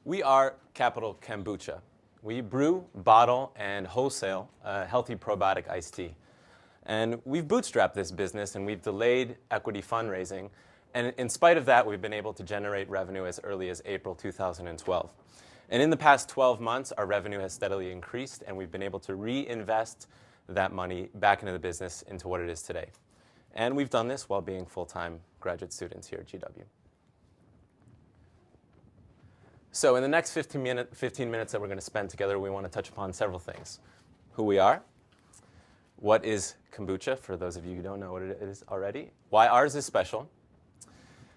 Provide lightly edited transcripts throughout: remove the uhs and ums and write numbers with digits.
We are Capital Kombucha. We brew, bottle, and wholesale healthy probiotic iced tea. And we've bootstrapped this business, and we've delayed equity fundraising. And in spite of that, we've been able to generate revenue as early as April 2012. And in the past 12 months, our revenue has steadily increased, and we've been able to reinvest that money back into the business into what it is today. And we've done this while being full-time graduate students here at GW. So in the next 15 minutes that we're going to spend together, we want to touch upon several things. Who we are, what is kombucha, for those of you who don't know what it is already, why ours is special,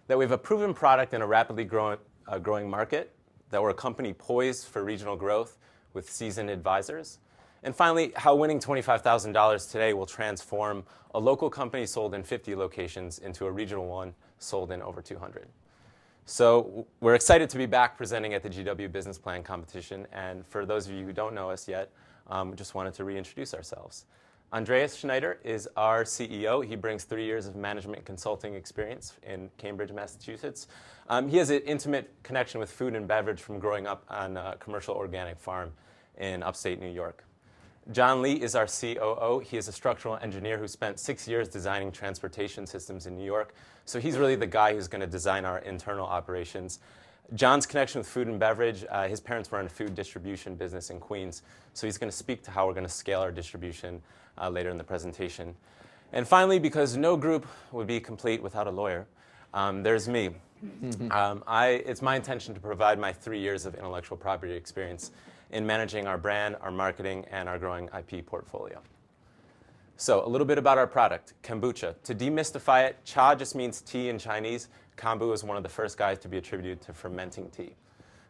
that we have a proven product in a rapidly growing market, that we're a company poised for regional growth with seasoned advisors, and finally, how winning $25,000 today will transform a local company sold in 50 locations into a regional one sold in over 200. So we're excited to be back presenting at the GW Business Plan Competition. And for those of you who don't know us yet, we just wanted to reintroduce ourselves. Andreas Schneidar is our CEO. He brings 3 years of management consulting experience in Cambridge, Massachusetts. He has an intimate connection with food and beverage from growing up on a commercial organic farm in upstate New York. John Lee is our COO. He is a structural engineer who spent 6 years designing transportation systems in New York. So he's really the guy who's going to design our internal operations. John's connection with food and beverage, his parents were in a food distribution business in Queens. So he's going to speak to how we're going to scale our distribution later in the presentation. And finally, because no group would be complete without a lawyer, there's me. It's my intention to provide my 3 years of intellectual property experience in managing our brand, our marketing, and our growing IP portfolio. So a little bit about our product, kombucha. To demystify it, cha just means tea in Chinese. Kombu is one of the first guys to be attributed to fermenting tea.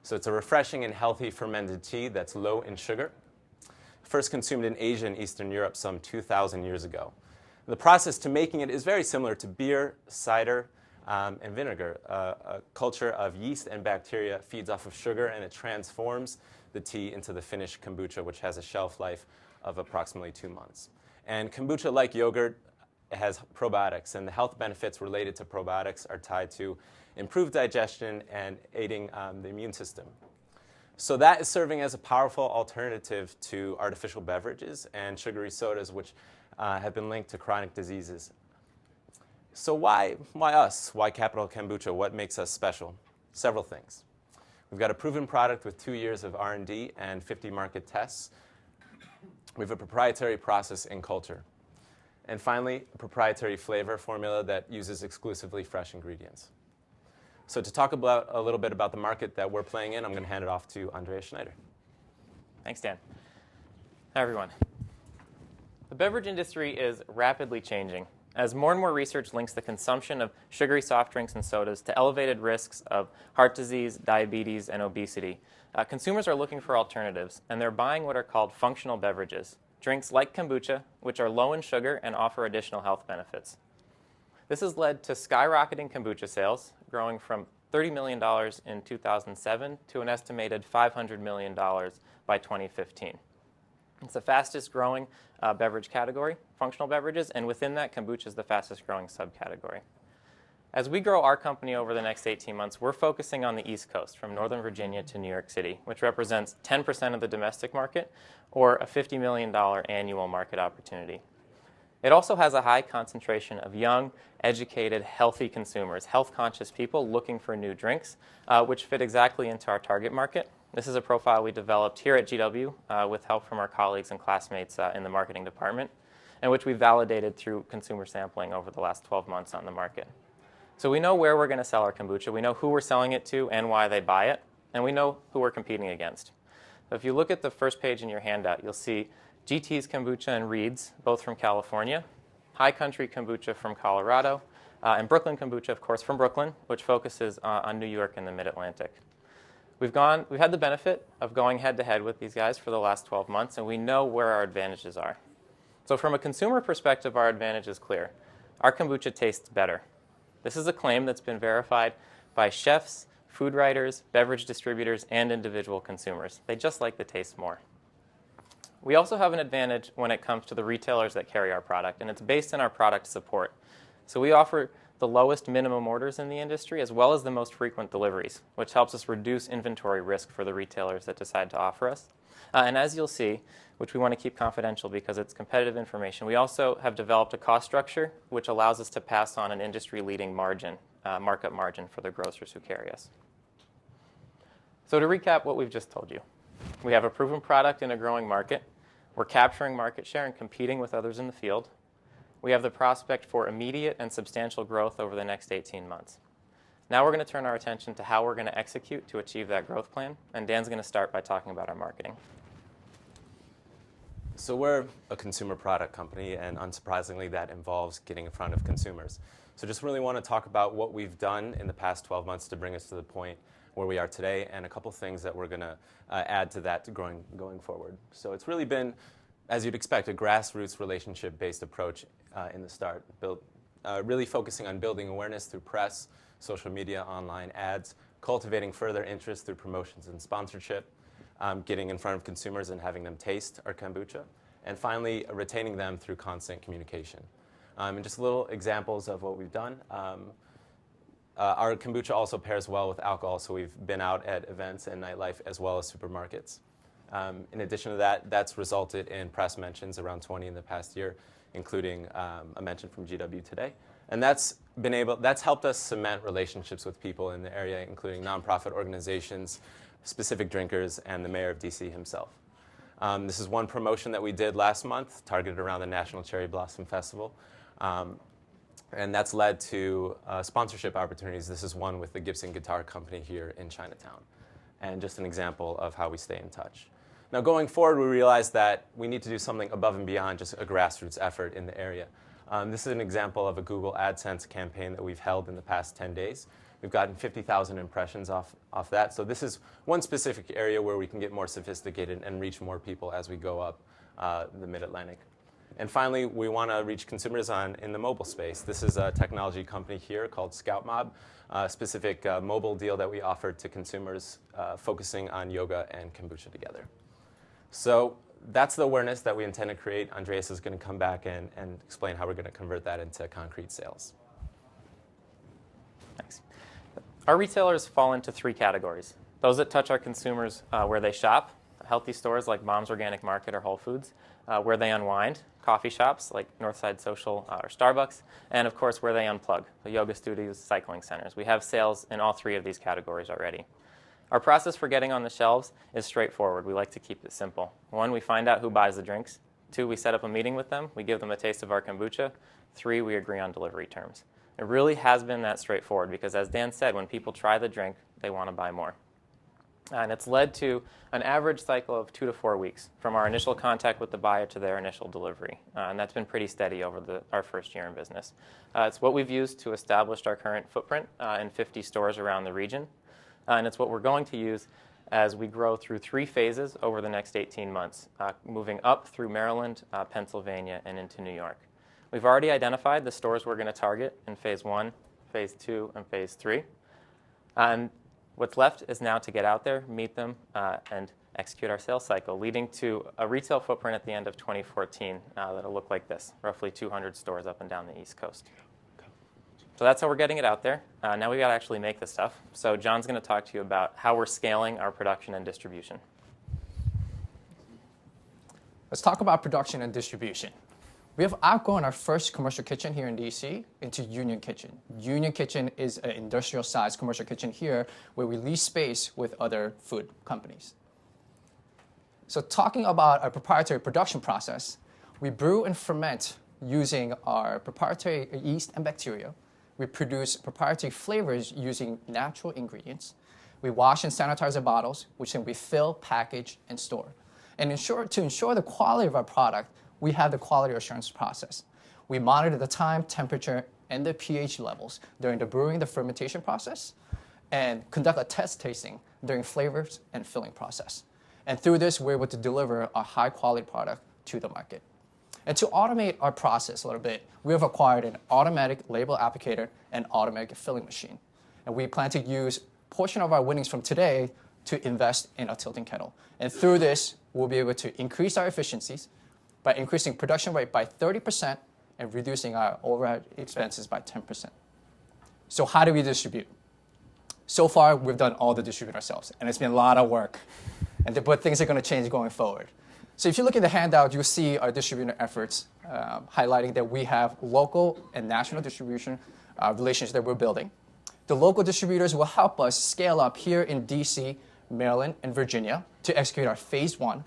So it's a refreshing and healthy fermented tea that's low in sugar. First consumed in Asia and Eastern Europe some 2,000 years ago. The process to making it is very similar to beer, cider, and vinegar. A culture of yeast and bacteria feeds off of sugar, and it transforms the tea into the finished kombucha, which has a shelf life of approximately 2 months. And kombucha, like yogurt, has probiotics, and the health benefits related to probiotics are tied to improved digestion and aiding the immune system. So that is serving as a powerful alternative to artificial beverages and sugary sodas, which have been linked to chronic diseases. So why us? Why Capital Kombucha? What makes us special? Several things. We've got a proven product with 2 years of R&D and 50 market tests. We have a proprietary process and culture. And finally, a proprietary flavor formula that uses exclusively fresh ingredients. So to talk about a little bit about the market that we're playing in, I'm going to hand it off to Andreas Schneidar. Thanks, Dan. Hi, everyone. The beverage industry is rapidly changing as more and more research links the consumption of sugary soft drinks and sodas to elevated risks of heart disease, diabetes, and obesity. Consumers are looking for alternatives, and they're buying what are called functional beverages, drinks like kombucha, which are low in sugar and offer additional health benefits. This has led to skyrocketing kombucha sales, growing from $30 million in 2007 to an estimated $500 million by 2015. It's the fastest growing beverage category, functional beverages, and within that, kombucha is the fastest growing subcategory. As we grow our company over the next 18 months, we're focusing on the East Coast, from Northern Virginia to New York City, which represents 10% of the domestic market, or a $50 million annual market opportunity. It also has a high concentration of young, educated, healthy consumers, health-conscious people looking for new drinks, which fit exactly into our target market. This is a profile we developed here at GW with help from our colleagues and classmates in the marketing department, and which we validated through consumer sampling over the last 12 months on the market. So we know where we're going to sell our kombucha, we know who we're selling it to and why they buy it, and we know who we're competing against. So if you look at the first page in your handout, you'll see GT's Kombucha and Reed's, both from California, High Country Kombucha from Colorado, and Brooklyn Kombucha, of course, from Brooklyn, which focuses on New York and the Mid-Atlantic. We've had the benefit of going head-to-head with these guys for the last 12 months, and we know where our advantages are. So from a consumer perspective, our advantage is clear. Our kombucha tastes better. This is a claim that's been verified by chefs, food writers, beverage distributors, and individual consumers. They just like the taste more. We also have an advantage when it comes to the retailers that carry our product, and it's based on our product support. So we offer the lowest minimum orders in the industry, as well as the most frequent deliveries, which helps us reduce inventory risk for the retailers that decide to offer us. And as you'll see, which we want to keep confidential because it's competitive information, we also have developed a cost structure which allows us to pass on an industry-leading margin, markup margin for the grocers who carry us. So to recap what we've just told you, we have a proven product in a growing market. We're capturing market share and competing with others in the field. We have the prospect for immediate and substantial growth over the next 18 months. Now we're going to turn our attention to how we're going to execute to achieve that growth plan, and Dan's going to start by talking about our marketing. So we're a consumer product company, and unsurprisingly, that involves getting in front of consumers. So just really want to talk about what we've done in the past 12 months to bring us to the point where we are today, and a couple things that we're going to add to that going forward. So it's really been, as you'd expect, a grassroots relationship-based approach in the start, really focusing on building awareness through press, social media, online ads, cultivating further interest through promotions and sponsorship, getting in front of consumers and having them taste our kombucha, and finally retaining them through constant communication. And just little examples of what we've done. Our kombucha also pairs well with alcohol, so we've been out at events and nightlife as well as supermarkets. In addition to that, that's resulted in press mentions, around 20 in the past year, including a mention from GW today. And that's helped us cement relationships with people in the area, including nonprofit organizations, specific drinkers, and the mayor of DC himself. This is one promotion that we did last month, targeted around the National Cherry Blossom Festival. And that's led to sponsorship opportunities. This is one with the Gibson Guitar Company here in Chinatown. And just an example of how we stay in touch. Now going forward, we realized that we need to do something above and beyond just a grassroots effort in the area. This is an example of a Google AdSense campaign that we've held in the past 10 days. We've gotten 50,000 impressions off that. So this is one specific area where we can get more sophisticated and reach more people as we go up the Mid-Atlantic. And finally, we want to reach consumers in the mobile space. This is a technology company here called ScoutMob, a specific mobile deal that we offer to consumers focusing on yoga and kombucha together. So that's the awareness that we intend to create. Andreas is going to come back and explain how we're going to convert that into concrete sales. Thanks. Our retailers fall into three categories. Those that touch our consumers where they shop, healthy stores like Mom's Organic Market or Whole Foods, where they unwind, coffee shops like Northside Social or Starbucks, and of course where they unplug, the yoga studios, cycling centers. We have sales in all three of these categories already. Our process for getting on the shelves is straightforward. We like to keep it simple. 1, we find out who buys the drinks. 2, we set up a meeting with them. We give them a taste of our kombucha. 3, we agree on delivery terms. It really has been that straightforward because, as Dan said, when people try the drink, they want to buy more. And it's led to an average cycle of 2 to 4 weeks from our initial contact with the buyer to their initial delivery. And that's been pretty steady over our first year in business. It's what we've used to establish our current footprint in 50 stores around the region. And it's what we're going to use as we grow through 3 phases over the next 18 months, moving up through Maryland, Pennsylvania, and into New York. We've already identified the stores we're going to target in Phase 1, Phase 2, and Phase 3. And what's left is now to get out there, meet them, and execute our sales cycle, leading to a retail footprint at the end of 2014 that'll look like this, roughly 200 stores up and down the East Coast. So that's how we're getting it out there. Now we've got to actually make the stuff. So John's going to talk to you about how we're scaling our production and distribution. Let's talk about production and distribution. We have outgrown our first commercial kitchen here in DC into Union Kitchen. Union Kitchen is an industrial-sized commercial kitchen here where we lease space with other food companies. So talking about our proprietary production process, we brew and ferment using our proprietary yeast and bacteria. We produce proprietary flavors using natural ingredients. We wash and sanitize our bottles, which then we fill, package, and store. And to ensure the quality of our product, we have the quality assurance process. We monitor the time, temperature, and the pH levels during the brewing, the fermentation process, and conduct a test tasting during flavors and filling process. And through this, we're able to deliver a high-quality product to the market. And to automate our process a little bit, we have acquired an automatic label applicator and automatic filling machine. And we plan to use a portion of our winnings from today to invest in a tilting kettle. And through this, we'll be able to increase our efficiencies by increasing production rate by 30% and reducing our overhead expenses by 10%. So how do we distribute? So far, we've done all the distributing ourselves, and it's been a lot of work. But things are going to change going forward. So if you look at the handout, you'll see our distributor efforts, highlighting that we have local and national distribution relations that we're building. The local distributors will help us scale up here in DC, Maryland, and Virginia to execute our phase 1,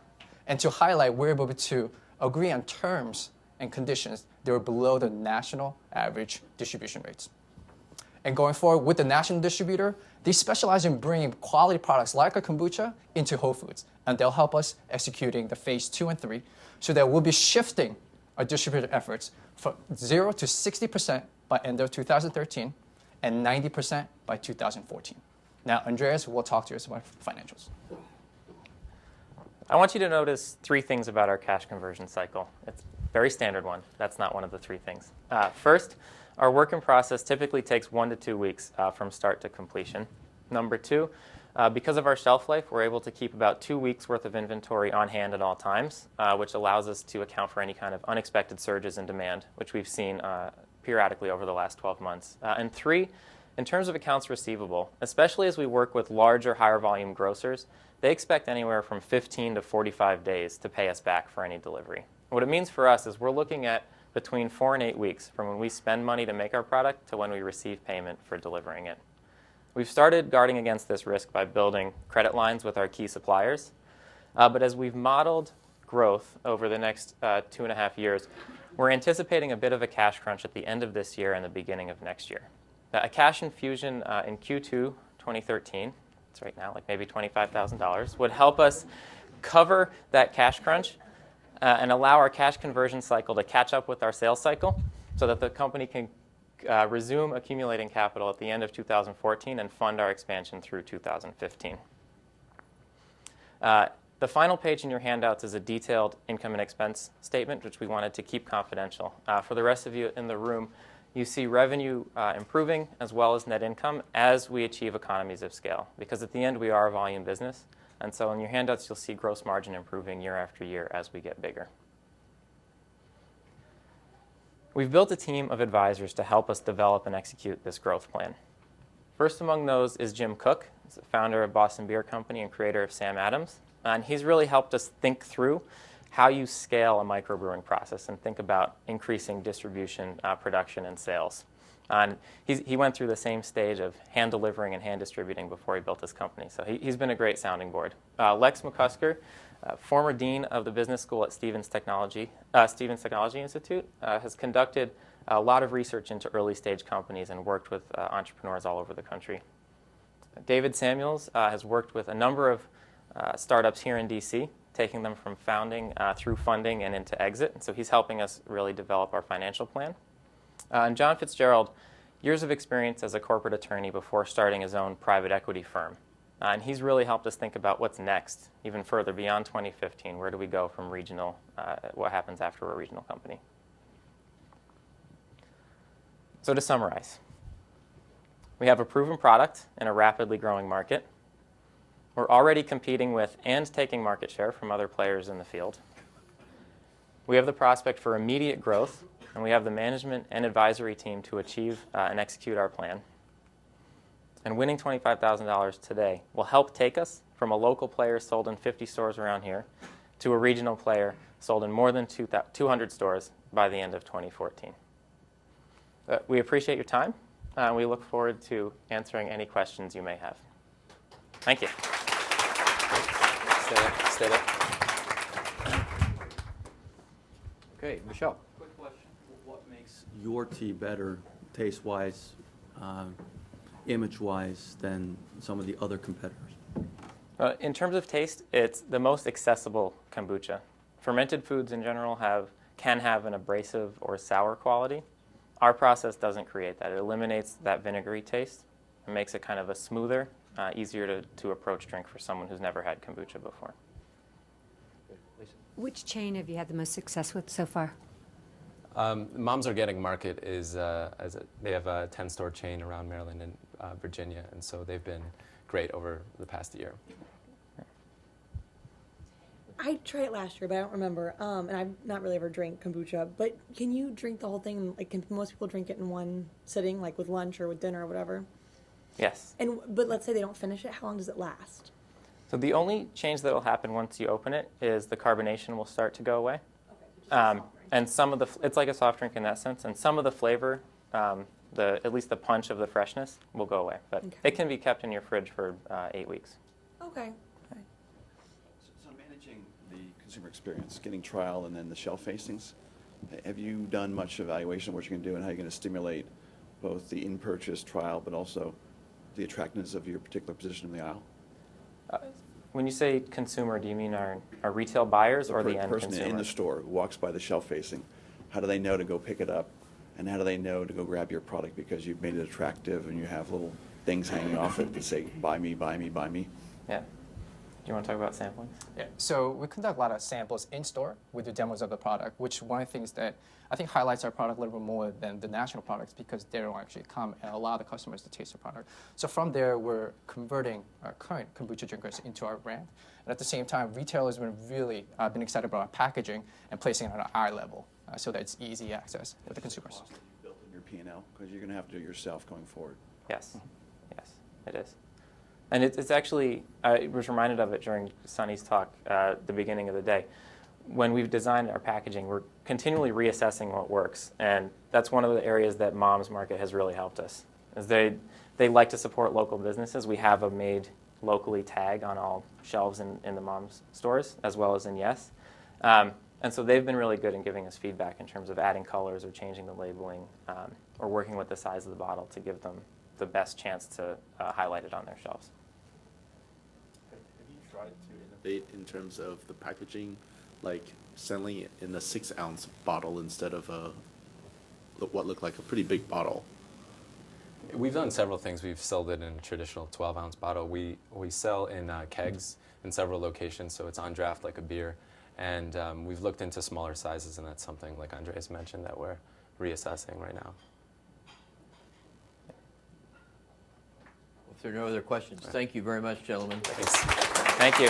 and to highlight we're able to agree on terms and conditions that are below the national average distribution rates. And going forward with the national distributor, they specialize in bringing quality products like our kombucha into Whole Foods, and they'll help us executing the phase 2 and 3, so that we'll be shifting our distributor efforts from 0 to 60% by end of 2013 and 90% by 2014. Now, Andreas will talk to us about financials. I want you to notice 3 things about our cash conversion cycle. It's a very standard one. That's not one of the 3 things. First, our work in process typically takes 1 to 2 weeks from start to completion. Number 2, because of our shelf life, we're able to keep about 2 weeks worth of inventory on hand at all times, which allows us to account for any kind of unexpected surges in demand, which we've seen periodically over the last 12 months. And 3, in terms of accounts receivable, especially as we work with larger, higher volume grocers, they expect anywhere from 15 to 45 days to pay us back for any delivery. What it means for us is we're looking at between 4 and 8 weeks from when we spend money to make our product to when we receive payment for delivering it. We've started guarding against this risk by building credit lines with our key suppliers, but as we've modeled growth over the next 2.5 years, we're anticipating a bit of a cash crunch at the end of this year and the beginning of next year. A cash infusion in Q2 2013, it's right now like maybe $25,000, would help us cover that cash crunch and allow our cash conversion cycle to catch up with our sales cycle so that the company can resume accumulating capital at the end of 2014 and fund our expansion through 2015. The final page in your handouts is a detailed income and expense statement, which we wanted to keep confidential. For the rest of you in the room, you see revenue improving as well as net income as we achieve economies of scale, because at the end we are a volume business. And so in your handouts, you'll see gross margin improving year after year as we get bigger. We've built a team of advisors to help us develop and execute this growth plan. First among those is Jim Cook. He's the founder of Boston Beer Company and creator of Sam Adams. And he's really helped us think through how you scale a microbrewing process and think about increasing distribution, production, and sales. And he went through the same stage of hand delivering and hand distributing before he built his company. So he's been a great sounding board. Lex McCusker, former dean of the business school at Stevens Technology Institute, has conducted a lot of research into early stage companies and worked with entrepreneurs all over the country. David Samuels has worked with a number of startups here in DC, taking them from founding through funding and into exit. And so he's helping us really develop our financial plan. And John Fitzgerald, years of experience as a corporate attorney before starting his own private equity firm. And he's really helped us think about what's next, even further beyond 2015. Where do we go from regional? What happens after a regional company? So to summarize, we have a proven product in a rapidly growing market. We're already competing with and taking market share from other players in the field. We have the prospect for immediate growth, and we have the management and advisory team to achieve and execute our plan. And winning $25,000 today will help take us from a local player sold in 50 stores around here to a regional player sold in more than 200 stores by the end of 2014. We appreciate your time, and we look forward to answering any questions you may have. Thank you. Stay there. Okay, Michelle. Quick question. What makes your tea better, taste-wise, image-wise, than some of the other competitors? In terms of taste, it's the most accessible kombucha. Fermented foods in general can have an abrasive or sour quality. Our process doesn't create that. It eliminates that vinegary taste and makes it kind of a smoother, easier to approach drink for someone who's never had kombucha before. Which chain have you had the most success with so far? Mom's Organic Market is they have a 10-store chain around Maryland and Virginia, and so they've been great over the past year. I tried it last year, but I don't remember. And I've not really ever drank kombucha. But can you drink the whole thing? Like, can most people drink it in one sitting, like with lunch or with dinner or whatever? Yes. But let's say they don't finish it. How long does it last? So the only change that will happen once you open it is the carbonation will start to go away. And some of it's like a soft drink in that sense, and some of the flavor, at least the punch of the freshness, will go away. But it can be kept in your fridge for 8 weeks. Okay. So managing the consumer experience, getting trial and then the shelf facings, have you done much evaluation of what you're going to do and how you're going to stimulate both the in-purchase trial but also the attractiveness of your particular position in the aisle? When you say consumer, do you mean our retail buyers or the end person consumer? in the store who walks by the shelf facing, how do they know to go pick it up? And how do they know to go grab your product because you've made it attractive and you have little things hanging off it that say, buy me, buy me, buy me? Yeah. Do you want to talk about sampling? Yeah, so we conduct a lot of samples in store. We do demos of the product, which one of the things that I think highlights our product a little bit more than the national products because they don't actually come and allow the customers to taste the product. So from there, we're converting our current kombucha drinkers into our brand. And at the same time, retailers have been really been excited about our packaging and placing it on our eye level so that it's easy access for the consumers. Built in your P&L because you're going to have to do it yourself going forward. Yes. Yes, it is. And it's actually, I was reminded of it during Sunny's talk at the beginning of the day. When we've designed our packaging, we're continually reassessing what works. And that's one of the areas that Mom's Market has really helped us. Is they like to support local businesses. We have a made locally tag on all shelves in the Mom's stores, as well as in Yes. And so they've been really good in giving us feedback in terms of adding colors or changing the labeling or working with the size of the bottle to give them the best chance to highlight it on their shelves. Have you tried to innovate in terms of the packaging, like selling it in a 6-ounce bottle instead of what looked like a pretty big bottle? We've done several things. We've sold it in a traditional 12-ounce bottle. We sell in kegs in several locations, so it's on draft like a beer. And we've looked into smaller sizes, and that's something, like Andreas mentioned, that we're reassessing right now. If there are no other questions, thank you very much, gentlemen. Thanks. Thank you.